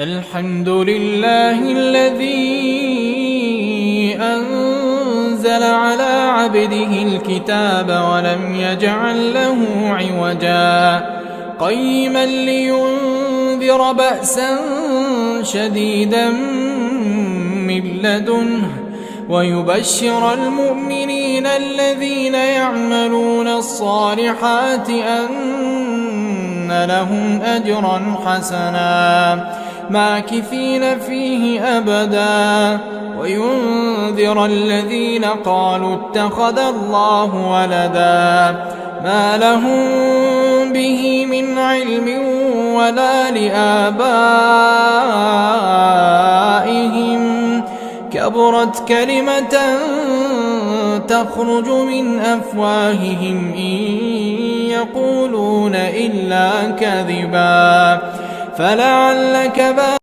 الحمد لله الذي أنزل على عبده الكتاب ولم يجعل له عوجا قيما لينذر بأسا شديدا من لدنه ويبشر المؤمنين الذين يعملون الصالحات أن لهم أجرا حسنا ماكثين فيه أبدا وينذر الذين قالوا اتخذ الله ولدا ما لهم به من علم ولا لآبائهم كبرت كلمة تخرج من أفواههم إن يقولون إلا كذبا فلعلك